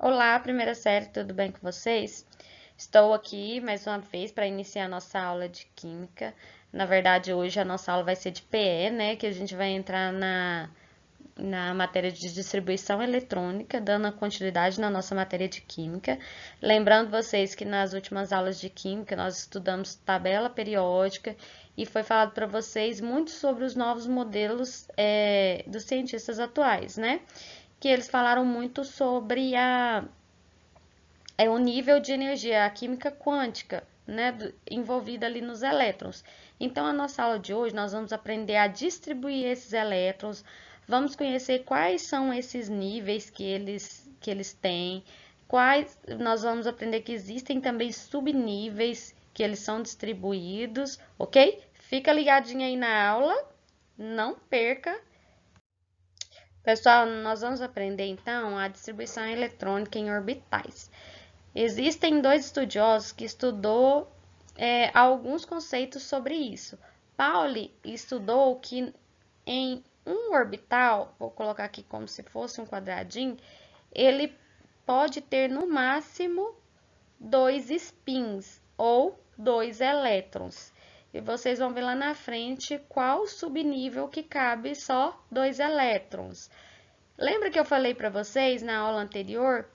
Olá, primeira série, tudo bem com vocês? Estou aqui mais uma vez para iniciar a nossa aula de Química. Na verdade, hoje a nossa aula vai ser de PE, né? Que a gente vai entrar na matéria de distribuição eletrônica, dando a continuidade na nossa matéria de Química. Lembrando vocês que nas últimas aulas de Química nós estudamos tabela periódica e foi falado para vocês muito sobre os novos modelos dos cientistas atuais, né? Que eles falaram muito sobre o nível de energia, a química quântica, né, envolvida ali nos elétrons. Então, a nossa aula de hoje, nós vamos aprender a distribuir esses elétrons, vamos conhecer quais são esses níveis que eles têm, nós vamos aprender que existem também subníveis que eles são distribuídos, ok? Fica ligadinho aí na aula, não perca. Pessoal, nós vamos aprender então a distribuição eletrônica em orbitais. Existem dois estudiosos que estudou alguns conceitos sobre isso. Pauli estudou que em um orbital, vou colocar aqui como se fosse um quadradinho, ele pode ter no máximo 2 spins ou 2 elétrons. E vocês vão ver lá na frente qual subnível que cabe só 2 elétrons. Lembra que eu falei para vocês na aula anterior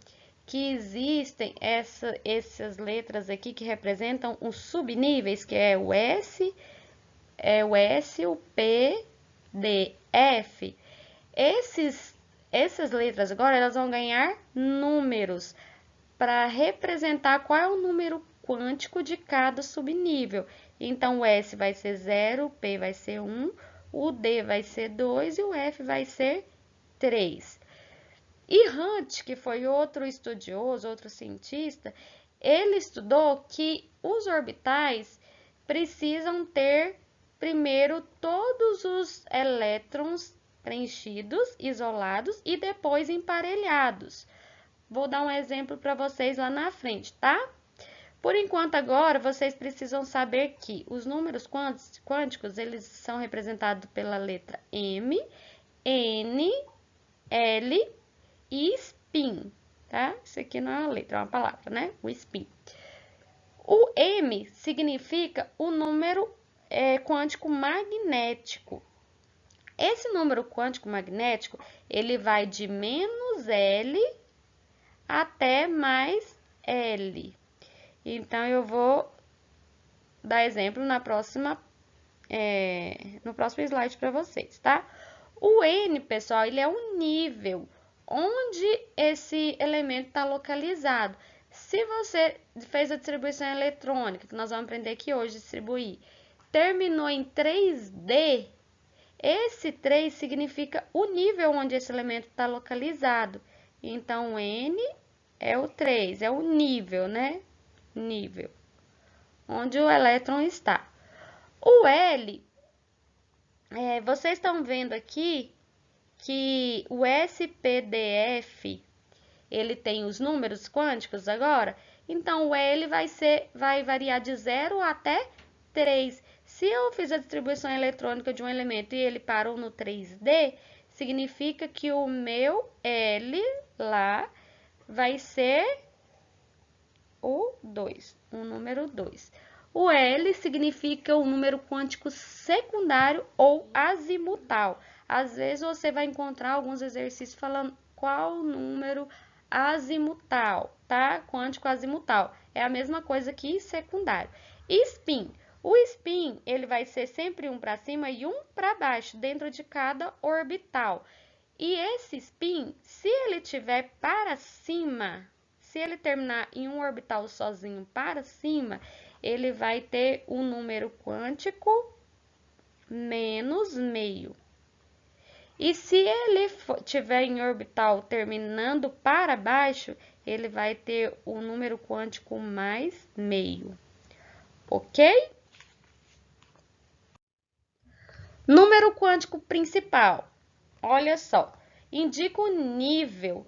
que existem essas letras aqui que representam os subníveis, que é o S, o P, D, F. Essas letras agora elas vão ganhar números para representar qual é o número quântico de cada subnível. Então, o S vai ser 0, o P vai ser 1, o D vai ser 2 e o F vai ser 3. E Hunt, que foi outro estudioso, outro cientista, ele estudou que os orbitais precisam ter primeiro todos os elétrons preenchidos, isolados e depois emparelhados. Vou dar um exemplo para vocês lá na frente, tá? Por enquanto agora, vocês precisam saber que os números quânticos, eles são representados pela letra M, N, L e spin, tá? Isso aqui não é uma letra, é uma palavra, né? O spin. O M significa o número quântico magnético. Esse número quântico magnético, ele vai de menos L até mais L. Então, eu vou dar exemplo no próximo slide para vocês, tá? O N, pessoal, ele é um nível onde esse elemento está localizado. Se você fez a distribuição eletrônica, que nós vamos aprender aqui hoje, distribuir, terminou em 3D, esse 3 significa o nível onde esse elemento está localizado. Então, N é o 3, é o nível, né? Nível, onde o elétron está. O L, vocês estão vendo aqui que o SPDF, ele tem os números quânticos agora, então o L vai variar de 0 até 3. Se eu fiz a distribuição eletrônica de um elemento e ele parou no 3D, significa que o meu L lá vai ser o 2, o número 2. O L significa o número quântico secundário ou azimutal. Às vezes você vai encontrar alguns exercícios falando qual número azimutal, tá? Quântico azimutal. É a mesma coisa que secundário. E spin. O spin, ele vai ser sempre um para cima e um para baixo, dentro de cada orbital. E esse spin, se ele tiver para cima, se ele terminar em um orbital sozinho para cima, ele vai ter o número quântico menos meio. E se ele tiver em orbital terminando para baixo, ele vai ter o número quântico mais meio. Ok? Número quântico principal. Olha só, indica o nível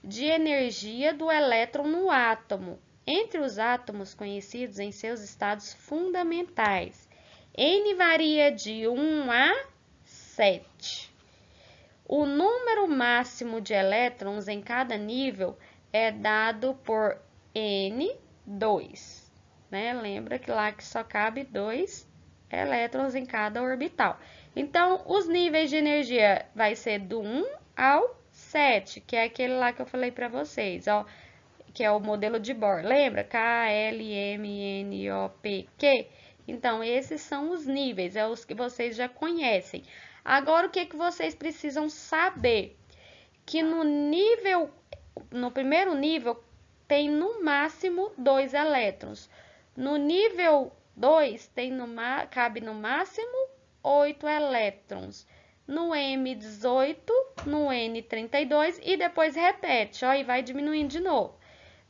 de energia do elétron no átomo, entre os átomos conhecidos em seus estados fundamentais. N varia de 1 a 7. O número máximo de elétrons em cada nível é dado por N2, né? Lembra que lá que só cabe 2 elétrons em cada orbital. Então, os níveis de energia vai ser do 1 ao 7, que é aquele lá que eu falei para vocês, ó, que é o modelo de Bohr. Lembra? K, L, M, N, O, P, Q. Então, esses são os níveis, é os que vocês já conhecem. Agora, o que que vocês precisam saber? Que no primeiro nível, tem no máximo 2 elétrons. No nível 2, cabe no máximo 8 elétrons. No M18, no N32 e depois repete, ó, e vai diminuindo de novo.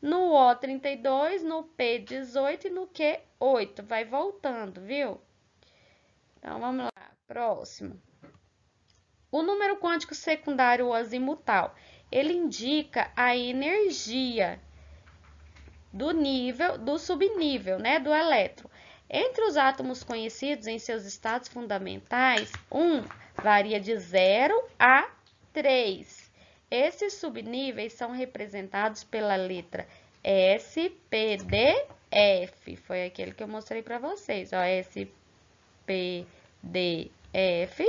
No O32, no P18 e no Q8, vai voltando, viu? Então, vamos lá, próximo. O número quântico secundário azimutal, ele indica a energia do subnível, né, do elétron. Entre os átomos conhecidos em seus estados fundamentais, varia de 0 a 3. Esses subníveis são representados pela letra S, P, D, F. Foi aquele que eu mostrei para vocês, ó, S, P, D, F.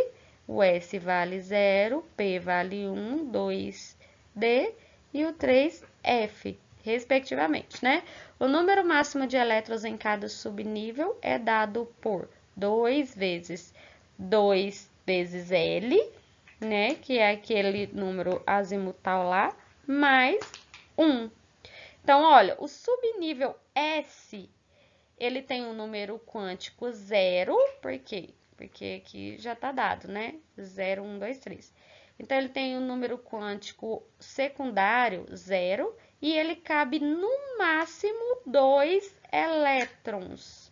O S vale 0, P vale 1, 2, D e o 3, F, respectivamente, né? O número máximo de elétrons em cada subnível é dado por 2 vezes L, né? Que é aquele número azimutal lá, mais 1. Então, olha, o subnível S, ele tem um número quântico 0, por quê? Porque aqui já está dado, né? 0, 1, 2, 3. Então, ele tem um número quântico secundário 0 e ele cabe no máximo 2 elétrons.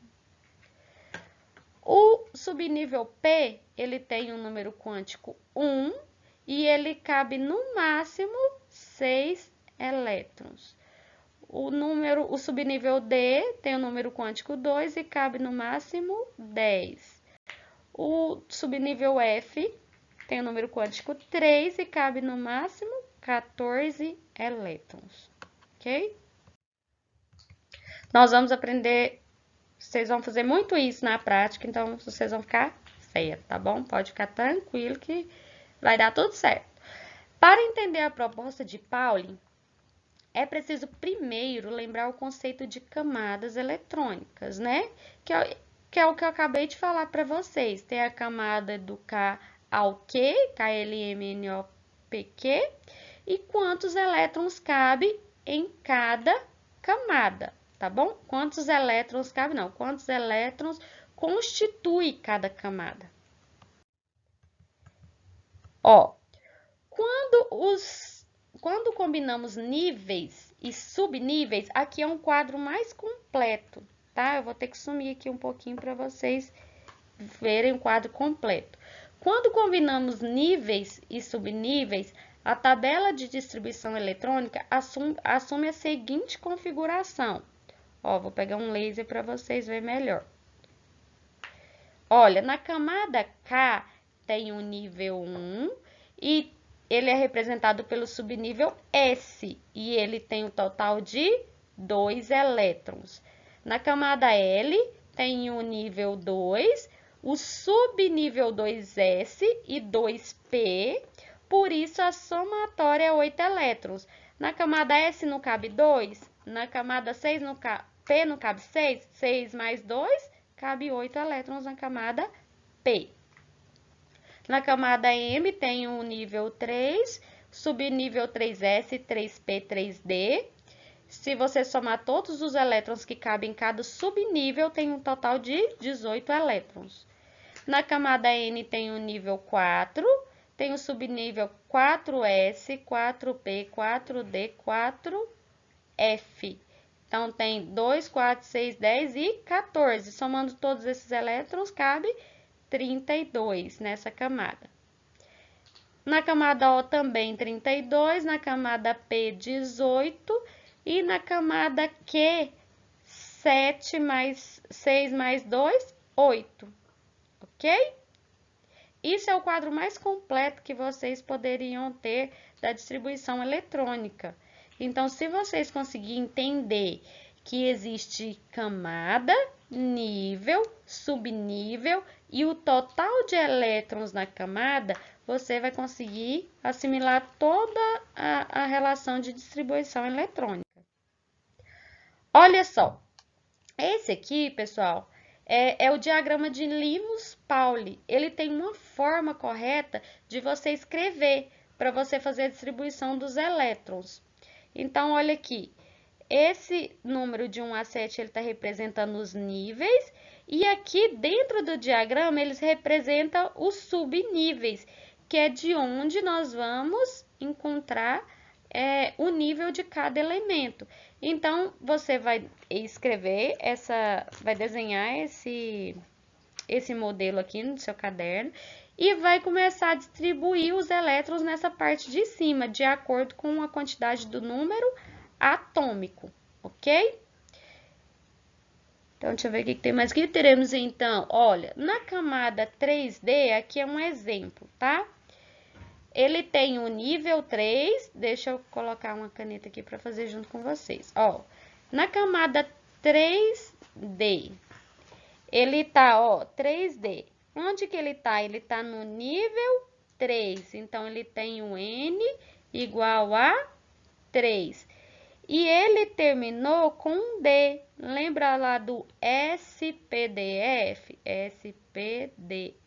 O subnível P, ele tem um número quântico 1 e ele cabe no máximo 6 elétrons. O subnível D tem o número quântico 2 e cabe no máximo 10. O subnível F tem o número quântico 3 e cabe no máximo 14 elétrons, ok? Nós vamos aprender, vocês vão fazer muito isso na prática, então vocês vão ficar certo, tá bom? Pode ficar tranquilo que vai dar tudo certo. Para entender a proposta de Pauling, é preciso primeiro lembrar o conceito de camadas eletrônicas, né? Que é o que eu acabei de falar para vocês. Tem a camada do K ao Q, KLMNOPQ, e quantos elétrons cabe em cada camada, tá bom? Quantos elétrons cabe? Não, quantos elétrons constitui cada camada. Ó, quando combinamos níveis e subníveis, aqui é um quadro mais completo, tá? Eu vou ter que sumir aqui um pouquinho para vocês verem o quadro completo. Quando combinamos níveis e subníveis, a tabela de distribuição eletrônica assume a seguinte configuração. Ó, vou pegar um laser para vocês verem melhor. Olha, na camada K tem o nível 1 e ele é representado pelo subnível S e ele tem um total de 2 elétrons. Na camada L tem o nível 2, o subnível 2S e 2P, por isso a somatória é 8 elétrons. Na camada S não cabe 2, na camada 6 P não cabe 6, 6 mais 2, cabe 8 elétrons na camada P. Na camada M tem o nível 3, subnível 3S, 3P, 3D. Se você somar todos os elétrons que cabem em cada subnível, tem um total de 18 elétrons. Na camada N tem o nível 4, tem o subnível 4S, 4P, 4D, 4F. Então, tem 2, 4, 6, 10 e 14. Somando todos esses elétrons, cabe 32 nessa camada. Na camada O também 32, na camada P 18 e na camada Q 7 mais 6 mais 2, 8. Ok? Isso é o quadro mais completo que vocês poderiam ter da distribuição eletrônica. Então, se vocês conseguirem entender que existe camada, nível, subnível e o total de elétrons na camada, você vai conseguir assimilar toda a relação de distribuição eletrônica. Olha só, esse aqui, pessoal, é o diagrama de Linus-Pauling. Ele tem uma forma correta de você escrever para você fazer a distribuição dos elétrons. Então, olha aqui, esse número de 1 a 7 ele está representando os níveis, e aqui dentro do diagrama eles representam os subníveis, que é de onde nós vamos encontrar o nível de cada elemento. Então, você vai escrever vai desenhar esse modelo aqui no seu caderno e vai começar a distribuir os elétrons nessa parte de cima, de acordo com a quantidade do número atômico, ok? Então, deixa eu ver o que tem mais aqui. Teremos, então, olha, na camada 3D, aqui é um exemplo, tá? Ele tem o nível 3, deixa eu colocar uma caneta aqui para fazer junto com vocês. Ó, na camada 3D, ele tá, ó, 3D. Onde que ele tá? Ele tá no nível 3, então ele tem o N igual a 3. E ele terminou com um D. Lembra lá do SPDF? SPDF,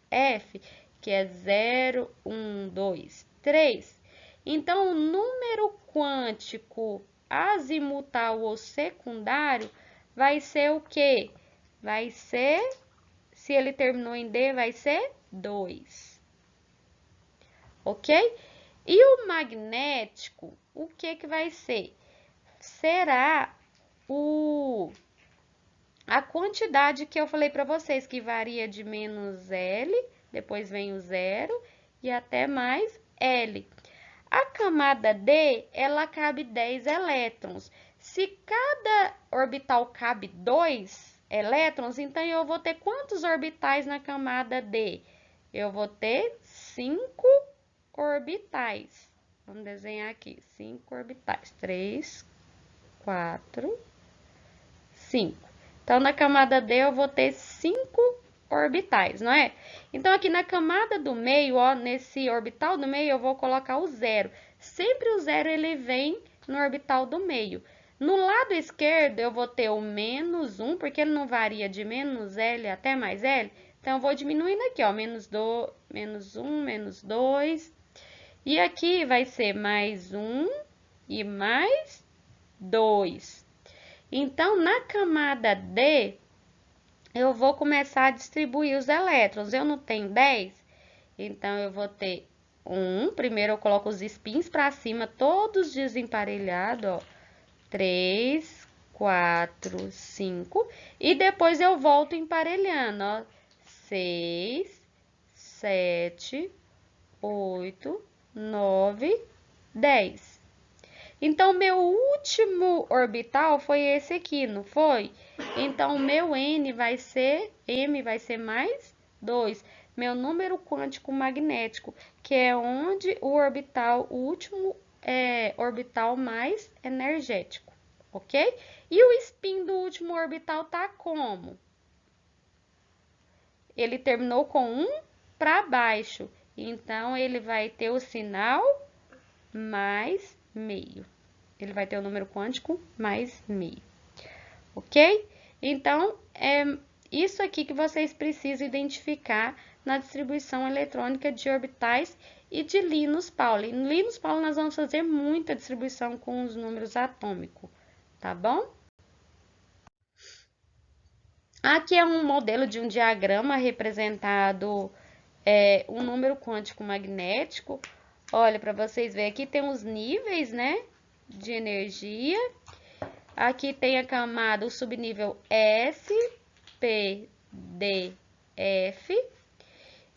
que é 0, 1, 2, 3. Então, o número quântico azimutal ou secundário vai ser o quê? Vai ser, se ele terminou em D, vai ser 2. Ok? E o magnético, o que que vai ser? Será a quantidade que eu falei para vocês, que varia de menos L, depois vem o 0 e até mais L. A camada D, ela cabe 10 elétrons. Se cada orbital cabe 2 elétrons, então eu vou ter quantos orbitais na camada D? Eu vou ter 5 orbitais. Vamos desenhar aqui, 5 orbitais. 3, 4, 5. Então, na camada D, eu vou ter 5 orbitais, não é? Então, aqui na camada do meio, ó, nesse orbital do meio, eu vou colocar o 0. Sempre o 0, ele vem no orbital do meio. No lado esquerdo, eu vou ter o menos 1, porque ele não varia de menos L até mais L. Então, eu vou diminuindo aqui, ó, menos 1, menos 2. E aqui vai ser mais 1 e mais 2. Então, na camada D, eu vou começar a distribuir os elétrons. Eu não tenho 10, então eu vou ter 1. Primeiro eu coloco os spins para cima, todos desemparelhados, ó. 3, 4, 5. E depois eu volto emparelhando, ó. 6, 7, 8, 9, 10. Então, meu último orbital foi esse aqui, não foi? Então, meu M vai ser mais 2. Meu número quântico magnético, que é onde o último orbital mais energético, ok? E o spin do último orbital tá como? Ele terminou com 1 para baixo. Então, ele vai ter o sinal mais meio. Ele vai ter o número quântico mais meio. Ok? Então, é isso aqui que vocês precisam identificar na distribuição eletrônica de orbitais e de Linus-Pauling. No Linus-Pauling, nós vamos fazer muita distribuição com os números atômicos, tá bom? Aqui é um modelo de um diagrama representado um número quântico magnético. Olha, para vocês verem, aqui tem os níveis, né, de energia. Aqui tem a camada, o subnível S, P, D, F.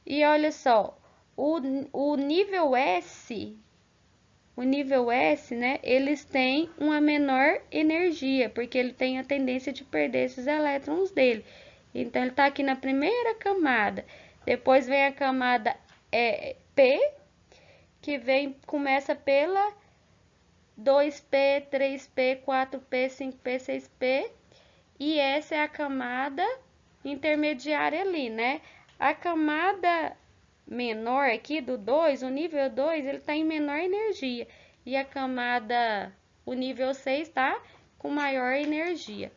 E olha só, o nível S, né, eles têm uma menor energia, porque ele tem a tendência de perder esses elétrons dele. Então, ele está aqui na primeira camada. Depois vem a camada P, que começa pela 2P, 3P, 4P, 5P, 6P. E essa é a camada intermediária ali, né? A camada menor aqui do 2, o nível 2, ele tá em menor energia. E a camada, o nível 6, tá com maior energia.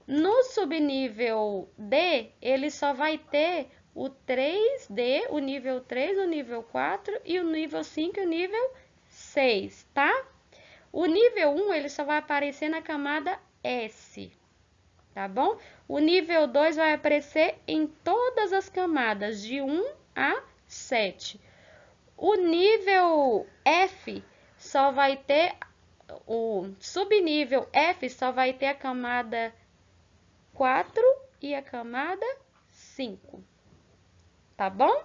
No subnível D, ele só vai ter o 3D, o nível 3, o nível 4 e o nível 5 e o nível 6, tá? O nível 1, ele só vai aparecer na camada S, tá bom? O nível 2 vai aparecer em todas as camadas, de 1 a 7. O nível F só vai ter, o subnível F só vai ter a camada 4 e a camada 5, tá bom?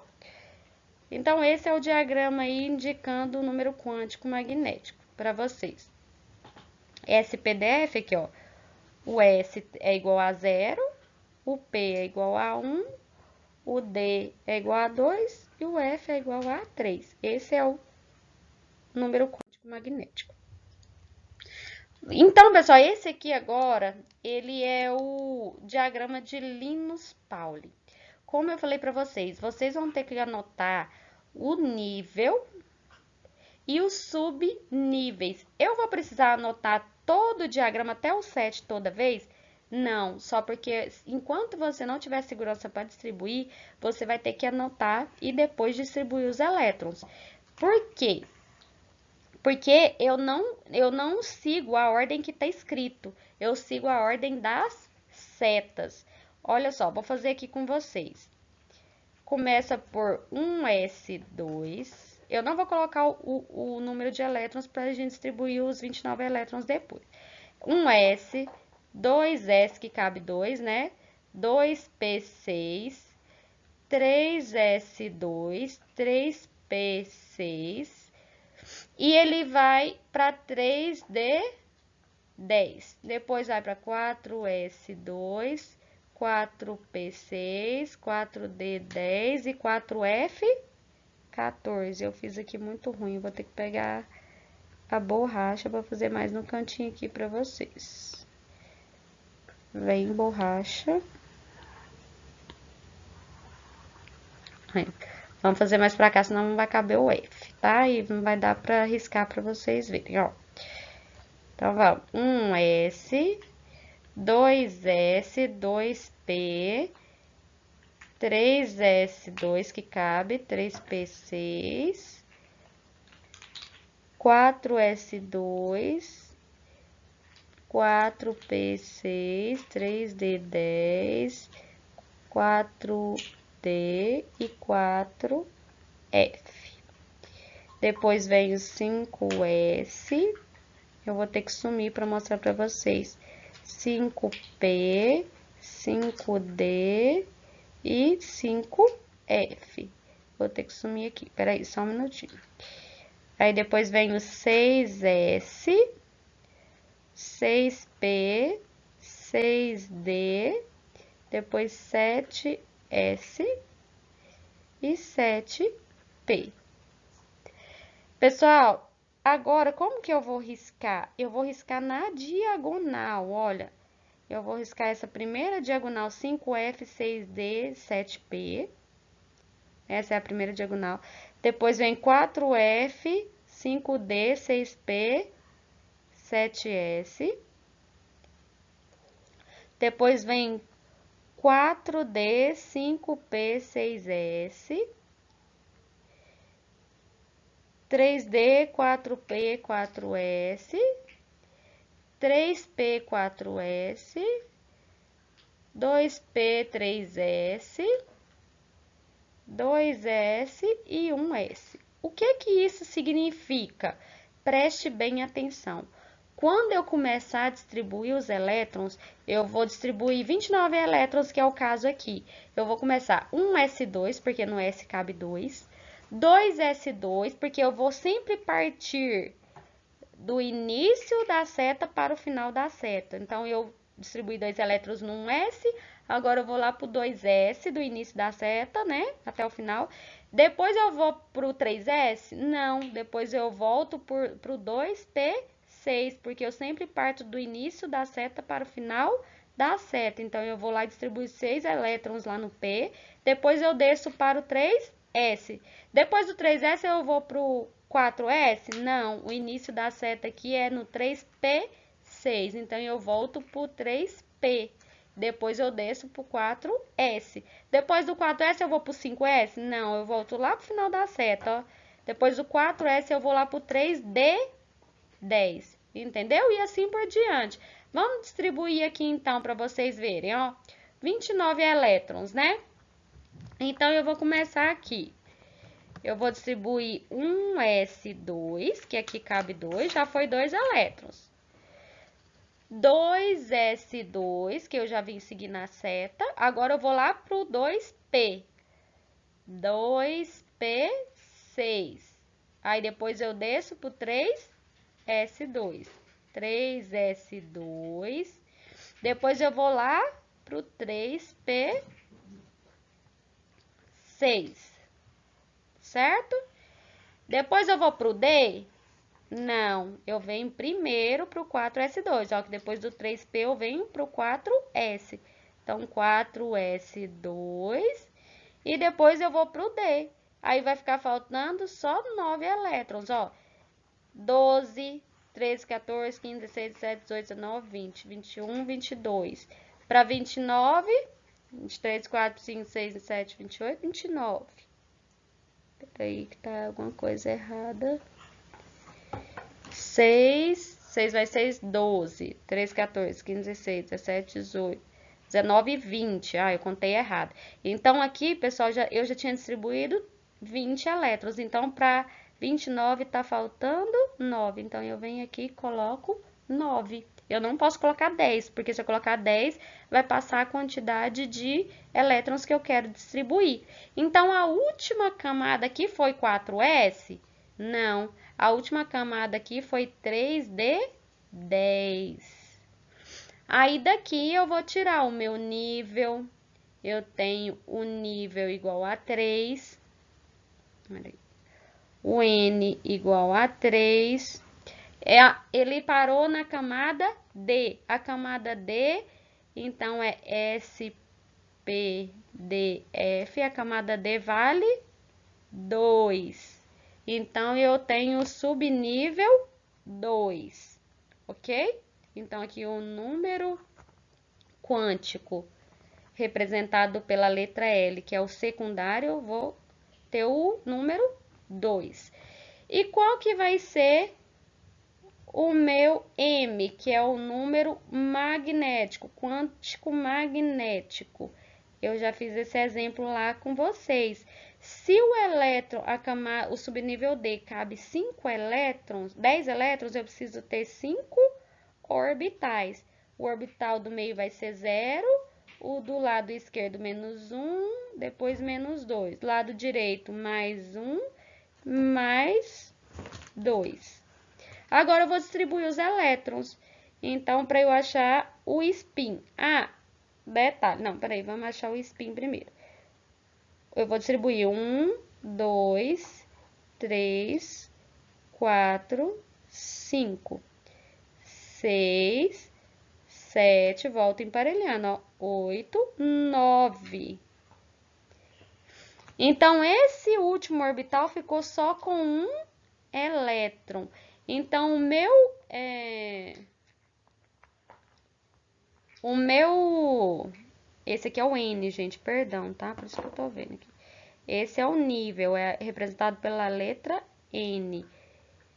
Então, esse é o diagrama aí indicando o número quântico magnético para vocês. Esse PDF aqui, ó, o S é igual a 0, o P é igual a 1, o D é igual a 2 e o F é igual a 3. Esse é o número quântico magnético. Então, pessoal, esse aqui agora, ele é o diagrama de Linus Pauling. Como eu falei para vocês, vocês vão ter que anotar o nível e os subníveis. Eu vou precisar anotar todo o diagrama até o 7 toda vez? Não, só porque enquanto você não tiver segurança para distribuir, você vai ter que anotar e depois distribuir os elétrons. Por quê? Porque eu não sigo a ordem que está escrito, eu sigo a ordem das setas. Olha só, vou fazer aqui com vocês. Começa por 1s2. Eu não vou colocar o número de elétrons para a gente distribuir os 29 elétrons depois. 1s, 2s, que cabe 2, né? 2p6, 3s2, 3p6. E ele vai para 3D10. Depois vai para 4S2, 4P6, 4D10 e 4F14. Eu fiz aqui muito ruim, vou ter que pegar a borracha para fazer mais no cantinho aqui para vocês. Vem borracha. Vamos fazer mais pra cá, senão não vai caber o F, tá? E não vai dar pra riscar pra vocês verem, ó. Então, vamos. 1S, 2S, 2P, 3S2 que cabe, 3P6, 4S2, 4P6, 3D10, 4D e 4F. Depois vem o 5S. Eu vou ter que sumir para mostrar para vocês. 5P, 5D e 5F. Vou ter que sumir aqui. Peraí, só um minutinho. Aí depois vem o 6S, 6P, 6D, depois 7S e 7P. Pessoal, agora como que eu vou riscar? Eu vou riscar na diagonal, olha. Eu vou riscar essa primeira diagonal 5F, 6D, 7P. Essa é a primeira diagonal. Depois vem 4F, 5D, 6P, 7S. Depois vem 4D, 5P, 6S. 3D, 4P, 4S. 3P, 4S. 2P, 3S. 2S e 1S. O que isso significa? Preste bem atenção. Quando eu começar a distribuir os elétrons, eu vou distribuir 29 elétrons, que é o caso aqui. Eu vou começar 1S2, porque no S cabe 2. 2S2, porque eu vou sempre partir do início da seta para o final da seta. Então, eu distribuí 2 elétrons no 1S, agora eu vou lá pro 2S do início da seta, né? Até o final. Depois eu vou pro 3S? Não, depois eu volto pro 2P 6, porque eu sempre parto do início da seta para o final da seta. Então, eu vou lá e distribuo 6 elétrons lá no P, depois eu desço para o 3S. Depois do 3S, eu vou para o 4S? Não, o início da seta aqui é no 3P6, então eu volto para o 3P. Depois eu desço para o 4S. Depois do 4S eu vou para o 5S? Não, eu volto lá para o final da seta, ó. Depois do 4S eu vou lá para o 3D10, entendeu? E assim por diante. Vamos distribuir aqui então para vocês verem, ó. 29 elétrons, né? Então eu vou começar aqui. Eu vou distribuir um S2, que aqui cabe 2, já foi 2 elétrons. 2S2, que eu já vim seguir na seta. Agora eu vou lá pro 2P. 2P6. Aí depois eu desço pro 3S2. 3S2. Depois eu vou lá pro 3P6. Certo? Depois eu vou pro D? Não, eu venho primeiro pro 4S2, ó, que depois do 3P eu venho pro 4S. Então, 4S2 e depois eu vou pro D. Aí vai ficar faltando só 9 elétrons, ó. 12, 13, 14, 15, 16, 17, 18, 19, 20, 21, 22. Para 29, 23, 24, 25, 26, 27, 28, 29. Peraí que tá alguma coisa errada. 6 vai 6, 12, 13, 14, 15, 16, 17, 18, 19 e 20. Ah, eu contei errado. Então, aqui, pessoal, eu já tinha distribuído 20 elétrons. Então, para 29 tá faltando 9. Então, eu venho aqui e coloco 9. Eu não posso colocar 10, porque se eu colocar 10, vai passar a quantidade de elétrons que eu quero distribuir. Então, a última camada aqui foi 4S? Não. A última camada aqui foi 3D10. Aí, daqui eu vou tirar o meu nível. Eu tenho o nível igual a 3. O N igual a 3. Ele parou na camada D. A camada D, então, é SPDF. A camada D vale 2. Então, eu tenho o subnível 2, ok? Então, aqui o número quântico representado pela letra L, que é o secundário, eu vou ter o número 2. E qual que vai ser o meu M, que é o número magnético, quântico magnético? Eu já fiz esse exemplo lá com vocês. Se o elétron, o subnível D, cabe 5 elétrons, 10 elétrons, eu preciso ter 5 orbitais. O orbital do meio vai ser 0, o do lado esquerdo menos 1, depois menos 2. Do lado direito, mais 1, mais 2. Agora, eu vou distribuir os elétrons. Então, para eu achar o spin. Ah, detalhe. Não, peraí, vamos achar o spin primeiro. Eu vou distribuir 1, 2, 3, 4, 5, 6, 7, volto emparelhando, ó, 8, 9. Então, esse último orbital ficou só com um elétron. Então, esse aqui é o N, gente, perdão, tá? Por isso que eu tô vendo aqui. Esse é o nível, é representado pela letra N.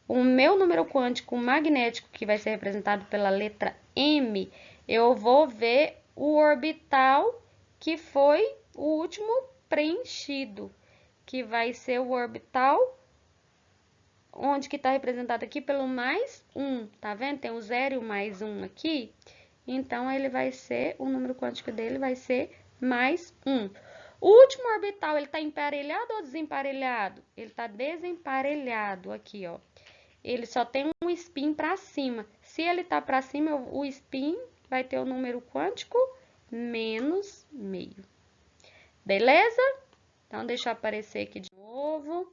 O meu número quântico magnético, que vai ser representado pela letra M, eu vou ver o orbital que foi o último preenchido, que vai ser o orbital onde que está representado aqui pelo mais 1, tá vendo? Tem o 0 e o mais 1 aqui, então ele vai ser, o número quântico dele vai ser mais 1. O último orbital, ele está emparelhado ou desemparelhado? Ele está desemparelhado aqui, ó. Ele só tem um spin para cima. Se ele tá para cima, o spin vai ter o número quântico menos meio. Beleza? Então, deixa eu aparecer aqui de novo.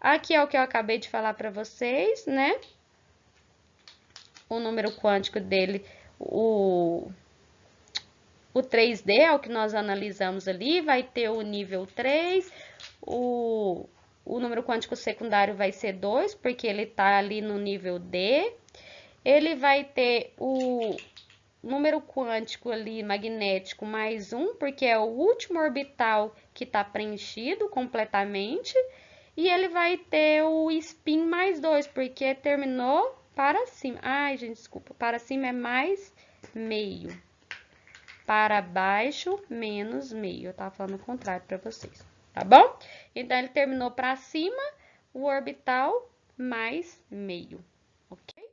Aqui é o que eu acabei de falar para vocês, né? o número quântico dele, o 3D, é o que nós analisamos ali, vai ter o nível 3, o número quântico secundário vai ser 2, porque ele está ali no nível D. Ele vai ter o número quântico ali magnético mais 1, porque é o último orbital que está preenchido completamente. E ele vai ter o spin mais 2, porque terminou para cima. Ai, gente, desculpa. Para cima é mais meio. Para baixo, menos meio. Eu tava falando o contrário para vocês, tá bom? Então, ele terminou para cima, o orbital mais meio, ok?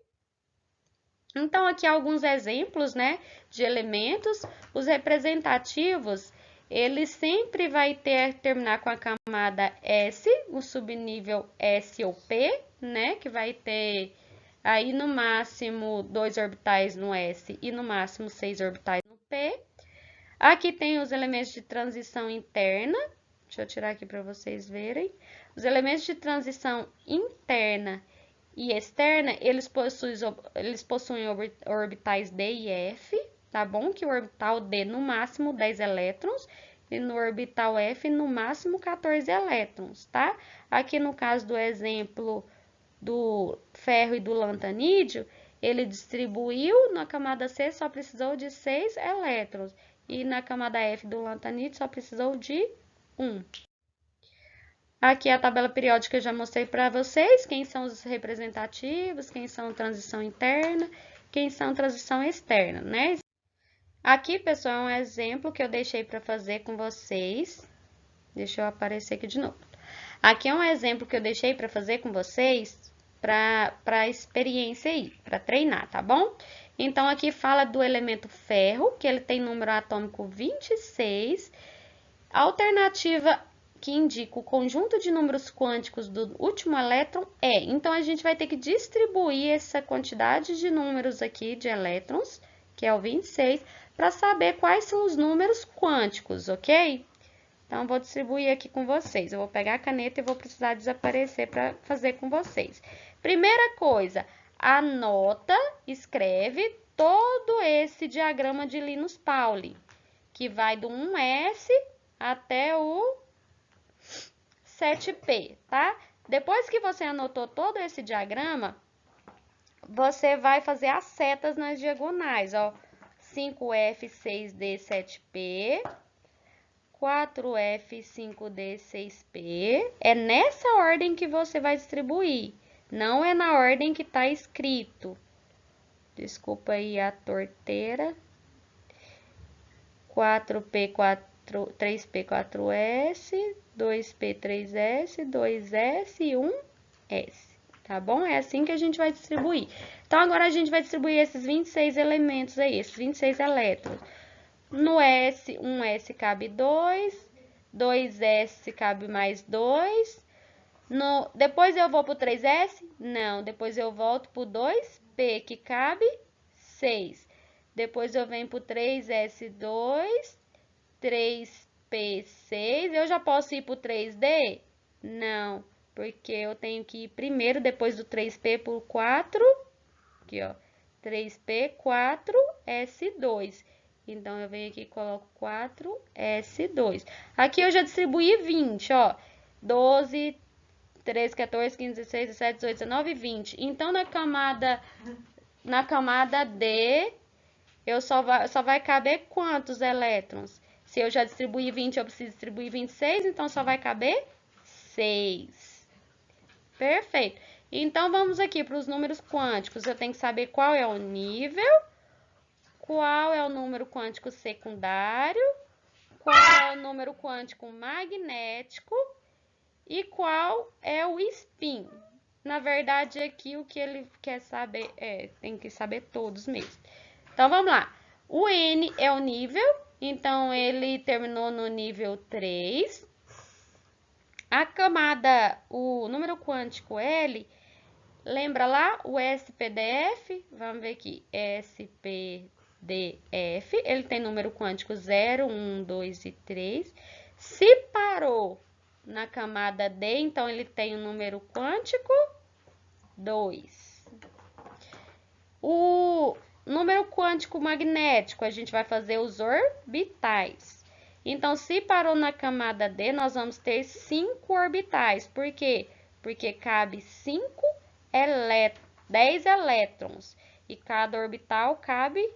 Então, aqui alguns exemplos, né, de elementos. Os representativos, ele sempre vai terminar com a camada S, o subnível S ou P, né, que vai ter aí no máximo 2 orbitais no S e no máximo 6 orbitais no P. Aqui tem os elementos de transição interna. Deixa eu tirar aqui para vocês verem. Os elementos de transição interna e externa, eles possuem orbitais D e F, tá bom? Que o orbital D no máximo 10 elétrons e no orbital F no máximo 14 elétrons, tá? Aqui no caso do exemplo do ferro e do lantanídeo, ele distribuiu, na camada C só precisou de 6 elétrons e na camada F do lantanídeo só precisou de 1. Aqui a tabela periódica eu já mostrei para vocês quem são os representativos, quem são transição interna, quem são transição externa, né? Aqui, pessoal, é um exemplo que eu deixei para fazer com vocês. Deixa eu aparecer aqui de novo. Aqui é um exemplo que eu deixei para fazer com vocês para experiência aí, para treinar, tá bom? Então, aqui fala do elemento ferro, que ele tem número atômico 26. A alternativa que indica o conjunto de números quânticos do último elétron é. Então, a gente vai ter que distribuir essa quantidade de números aqui de elétrons, que é o 26, para saber quais são os números quânticos, ok? Então, vou distribuir aqui com vocês. Eu vou pegar a caneta e vou precisar desaparecer para fazer com vocês. Primeira coisa, anota, escreve todo esse diagrama de Linus Pauling, que vai do 1S até o 7P, tá? Depois que você anotou todo esse diagrama, você vai fazer as setas nas diagonais, ó. 5F, 6D, 7P, 4F, 5D, 6P. É nessa ordem que você vai distribuir, não é na ordem que tá escrito. Desculpa aí a torteira. 4P, 3P, 4S, 2P, 3S, 2S e 1S, tá bom? É assim que a gente vai distribuir. Então, agora a gente vai distribuir esses 26 elementos aí, esses 26 elétrons. No S, 1S cabe 2, 2S cabe mais 2. Depois eu vou pro 3S? Não, depois eu volto pro 2P, que cabe 6. Depois eu venho pro 3S2, 3P6. Eu já posso ir pro 3D? Não, porque eu tenho que ir primeiro, depois do 3P pro 4. Aqui, ó. 3P, 4S2. Então, eu venho aqui e coloco 4S2. Aqui eu já distribuí 20, ó. 12, 13, 14, 15, 16, 17, 18, 19 e 20. Então, na camada D, só vai caber quantos elétrons? Se eu já distribuí 20, eu preciso distribuir 26, então só vai caber 6. Perfeito. Então, vamos aqui para os números quânticos. Eu tenho que saber qual é o nível, qual é o número quântico secundário, qual é o número quântico magnético e qual é o spin. Na verdade, aqui o que ele quer saber tem que saber todos mesmo. Então, vamos lá. O N é o nível, então ele terminou no nível 3. A camada, o número quântico L, lembra lá o SPDF? Vamos ver aqui, SPDF, ele tem número quântico 0, 1, 2 e 3. Se parou na camada D, então ele tem o número quântico 2. O número quântico magnético, a gente vai fazer os orbitais. Então, se parou na camada D, nós vamos ter 5 orbitais. Por quê? Porque cabe 10 elétrons. E cada orbital cabe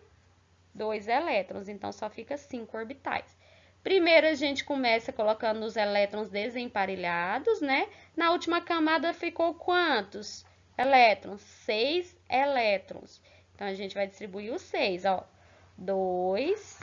2 elétrons. Então, só fica 5 orbitais. Primeiro, a gente começa colocando os elétrons desemparelhados, né? Na última camada ficou quantos elétrons? 6 elétrons. Então, a gente vai distribuir os 6, ó. 2,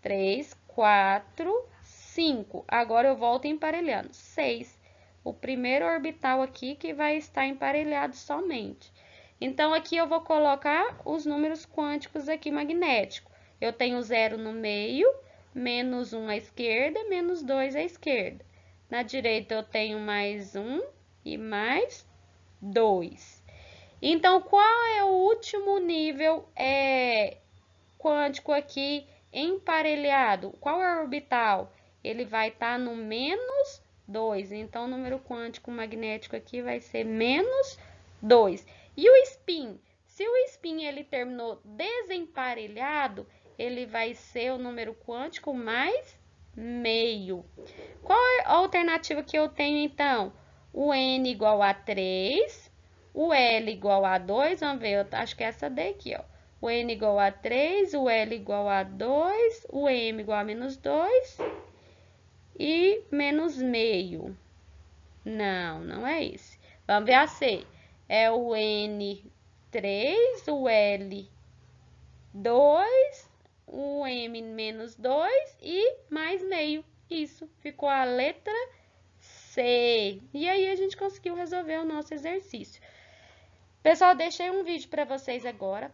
3, 4, 5. Agora, eu volto emparelhando. 6. O primeiro orbital aqui que vai estar emparelhado somente. Então, aqui eu vou colocar os números quânticos aqui magnéticos. Eu tenho 0 no meio, menos 1 à esquerda, menos 2 à esquerda. Na direita, eu tenho mais 1 e mais 2. Então, qual é o último nível quântico aqui emparelhado? Qual é o orbital? Ele vai estar no menos 2. Então, o número quântico magnético aqui vai ser menos 2. E o spin? Se o spin ele terminou desemparelhado, ele vai ser o número quântico mais meio. Qual é a alternativa que eu tenho, então? O N igual a 3, o L igual a 2, vamos ver, eu acho que é essa daqui, ó. O N igual a 3, o L igual a 2, o M igual a menos 2 e menos meio. Não, não é esse. Vamos ver a C. É o N3, o L 2, o M menos 2 e mais meio. Isso, ficou a letra C. E aí, a gente conseguiu resolver o nosso exercício. Pessoal, deixei um vídeo para vocês agora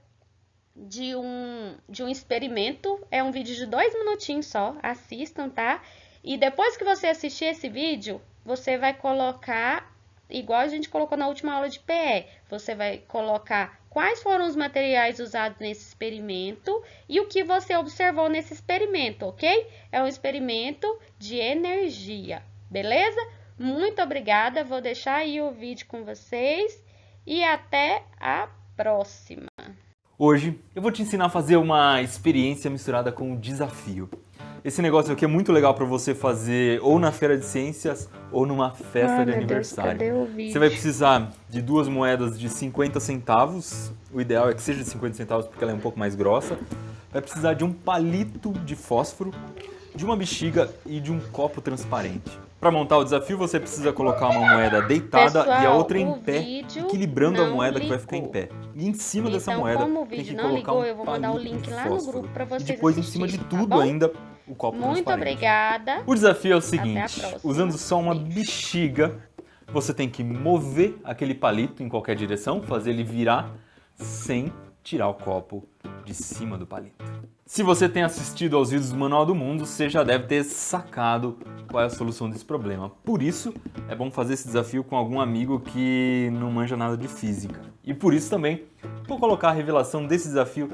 de um experimento. É um vídeo de 2 minutinhos só. Assistam, tá? E depois que você assistir esse vídeo, você vai colocar, igual a gente colocou na última aula de PE, você vai colocar quais foram os materiais usados nesse experimento e o que você observou nesse experimento, ok? É um experimento de energia, beleza? Muito obrigada, vou deixar aí o vídeo com vocês e até a próxima. Hoje eu vou te ensinar a fazer uma experiência misturada com um desafio. Esse negócio aqui é muito legal para você fazer ou na feira de ciências ou numa festa de aniversário. Deus, cadê o vídeo? Você vai precisar de 2 moedas de 50 centavos. O ideal é que seja de 50 centavos porque ela é um pouco mais grossa. Vai precisar de um palito de fósforo, de uma bexiga e de um copo transparente. Para montar o desafio, você precisa colocar uma moeda deitada e a outra em pé, equilibrando a moeda que vai ficar em pé. E em cima dessa moeda tem que colocar um eu vou mandar o link lá no grupo para vocês e depois em cima de tudo ainda o copo transparente. Muito obrigada. O desafio é o seguinte, usando só uma bexiga, você tem que mover aquele palito em qualquer direção, fazer ele virar sem tirar o copo de cima do palito. Se você tem assistido aos vídeos do Manual do Mundo, você já deve ter sacado qual é a solução desse problema. Por isso, é bom fazer esse desafio com algum amigo que não manja nada de física. E por isso também, vou colocar a revelação desse desafio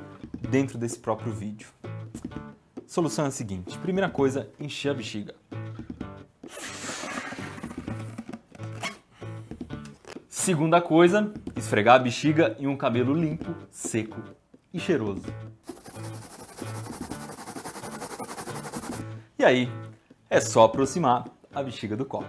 dentro desse próprio vídeo. A solução é a seguinte. Primeira coisa, encher a bexiga. Segunda coisa, esfregar a bexiga em um cabelo limpo, seco e cheiroso. E aí, é só aproximar a bexiga do copo.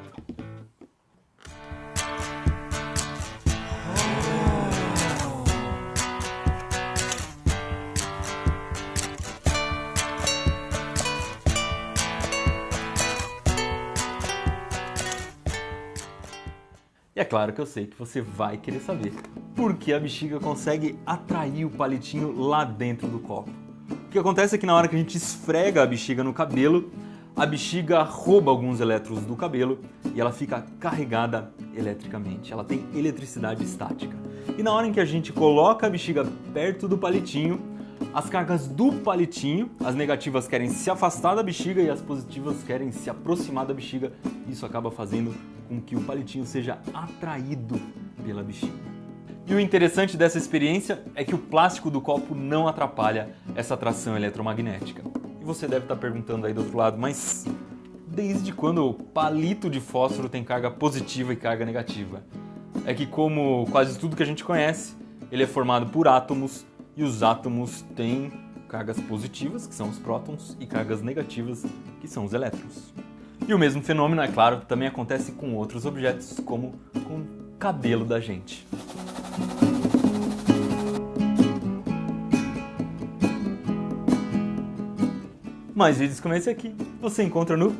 E é claro que eu sei que você vai querer saber por que a bexiga consegue atrair o palitinho lá dentro do copo. O que acontece é que na hora que a gente esfrega a bexiga no cabelo, a bexiga rouba alguns elétrons do cabelo e ela fica carregada eletricamente. Ela tem eletricidade estática. E na hora em que a gente coloca a bexiga perto do palitinho, as cargas do palitinho, as negativas querem se afastar da bexiga e as positivas querem se aproximar da bexiga. Isso acaba fazendo com que o palitinho seja atraído pela bexiga. E o interessante dessa experiência é que o plástico do copo não atrapalha essa atração eletromagnética. E você deve estar perguntando aí do outro lado, mas desde quando o palito de fósforo tem carga positiva e carga negativa? É que, como quase tudo que a gente conhece, ele é formado por átomos E os átomos têm cargas positivas, que são os prótons, e cargas negativas, que são os elétrons. E o mesmo fenômeno, é claro, também acontece com outros objetos, como com o cabelo da gente. Mais vídeos como esse aqui você encontra no